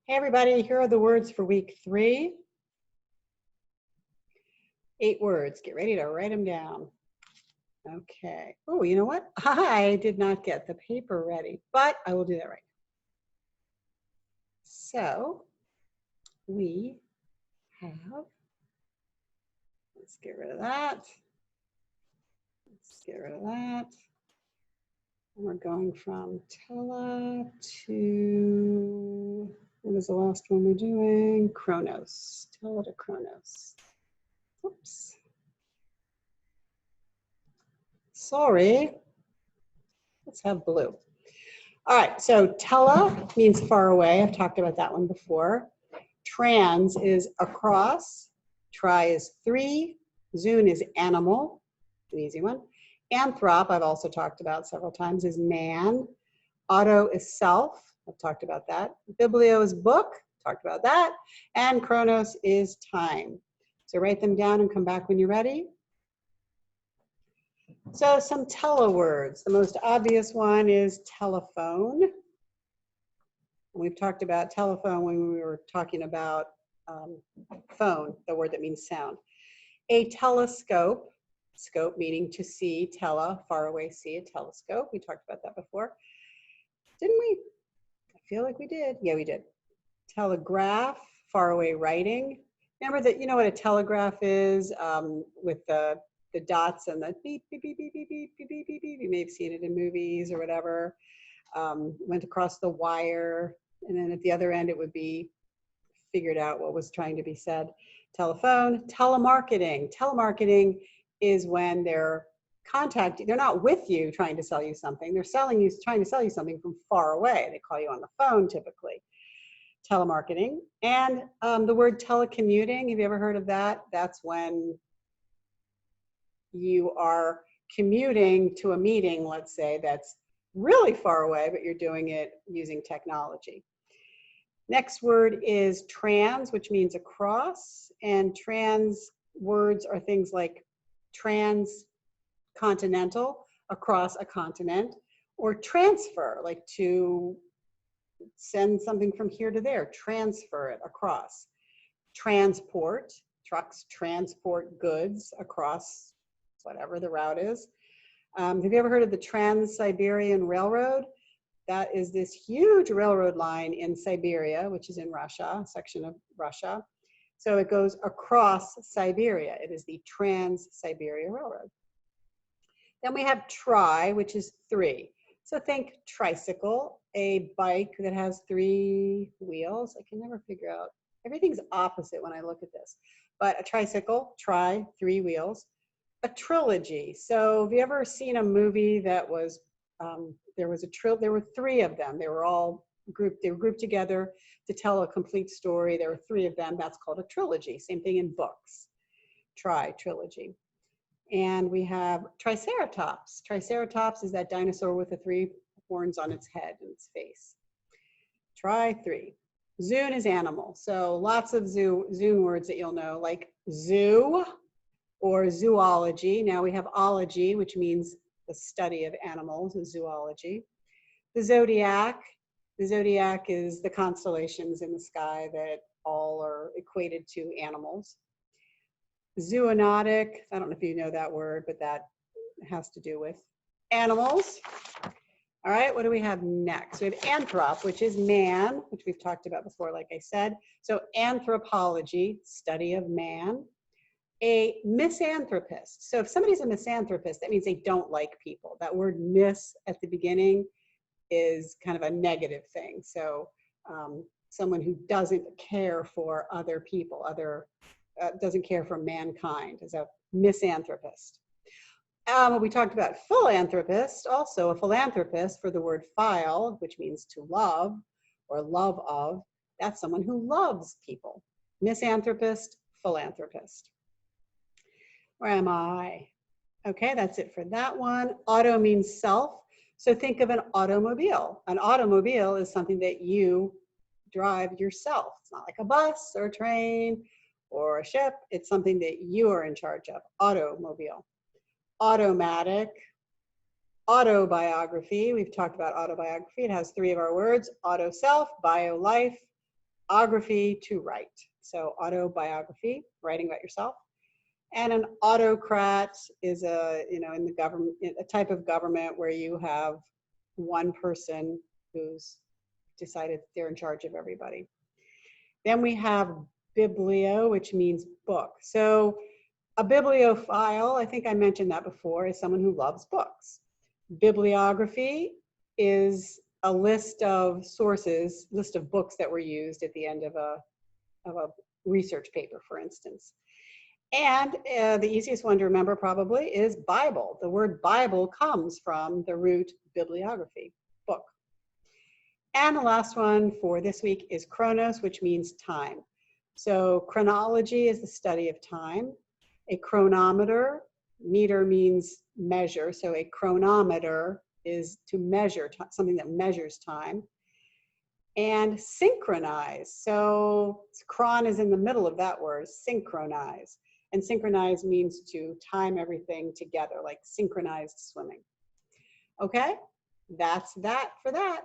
Hey everybody, here are the words for week 3. 8 words. Get ready to write them down. Okay. Oh, you know what? I did not get the paper ready, but I will do that right now. So we have, let's get rid of that. Let's get rid of that. And we're going from tele to, what was the last one we're doing? Chronos. Tele to Chronos. Oops. Sorry. Let's have blue. All right, so tele means far away. I've talked about that one before. Trans is across. Tri is 3. Zoon is animal, an easy one. Anthrop, I've also talked about several times, is man. Auto is self. I've talked about that. Biblio is book. Talked about that. And Chronos is time. So write them down and come back when you're ready. So some tele words. The most obvious one is telephone. We've talked about telephone when we were talking about phone, the word that means sound. A telescope, scope meaning to see, tele, far away, see, a telescope. We talked about that before. Didn't we? I feel like we did. Yeah, we did. Telegraph, far away writing. Remember that, you know what a telegraph is with the dots and the beep, beep, beep, beep, beep, beep, beep, beep, beep, beep. You may have seen it in movies or whatever. Went across the wire, and then at the other end it would be figured out what was trying to be said. Telephone. Telemarketing. Telemarketing is when they're not with you trying to sell you something. They're trying to sell you something from far away. They call you on the phone typically. Telemarketing. And the word telecommuting, have you ever heard of that? That's when you are commuting to a meeting, let's say, that's really far away, but you're doing it using technology. Next word is trans, which means across, and trans words are things like transcontinental, across a continent, or transfer, like to send something from here to there, transfer it across. Transport, trucks transport goods across whatever the route is. Have you ever heard of the Trans-Siberian Railroad? That is this huge railroad line in Siberia, which is in Russia, a section of Russia. So it goes across Siberia. It is the Trans-Siberia Railroad. Then we have tri, which is 3. So think tricycle, a bike that has 3 wheels. I can never figure out. Everything's opposite when I look at this. But a tricycle, tri, 3 wheels. A trilogy. So have you ever seen a movie that was, there were 3 of them. They were all grouped together to tell a complete story. There were 3 of them. That's called a trilogy. Same thing in books. Trilogy. And we have Triceratops. Triceratops is that dinosaur with the 3 horns on its head and its face. 3. Zoon is animal. So lots of Zoon words that you'll know, like zoo or zoology. Now we have ology, which means the study of animals, zoology. The zodiac. The zodiac is the constellations in the sky that all are equated to animals. Zoonotic, I don't know if you know that word, but that has to do with animals. All right, what do we have next? We have anthrop, which is man, which we've talked about before, like I said. So anthropology, study of man. A misanthropist. So if somebody's a misanthropist, that means they don't like people. That word mis at the beginning is kind of a negative thing. So someone who doesn't care for other people, doesn't care for mankind is a misanthropist. We talked about philanthropist, also a philanthropist for the word phile, which means to love or love of. That's someone who loves people. Misanthropist, philanthropist. Where am I? Okay, that's it for that one. Auto means self. So think of an automobile. An automobile is something that you drive yourself. It's not like a bus or a train or a ship. It's something that you are in charge of. Automobile. Automatic. Autobiography. We've talked about autobiography. It has 3 of our words. Auto self, bio life. Autobiography, to write. So autobiography, writing about yourself. And an autocrat is in the government, a type of government where you have one person who's decided they're in charge of everybody. Then we have Biblio, which means book. So a bibliophile, I think I mentioned that before, is someone who loves books. Bibliography is a list of sources, list of books that were used at the end of a research paper, for instance. And the easiest one to remember probably is Bible. The word Bible comes from the root bibliography, book. And the last one for this week is Chronos, which means time. So chronology is the study of time. A chronometer, meter means measure, so a chronometer is to measure, something that measures time. And synchronize, so chron is in the middle of that word, synchronize. And synchronize means to time everything together, like synchronized swimming. Okay, that's that for that.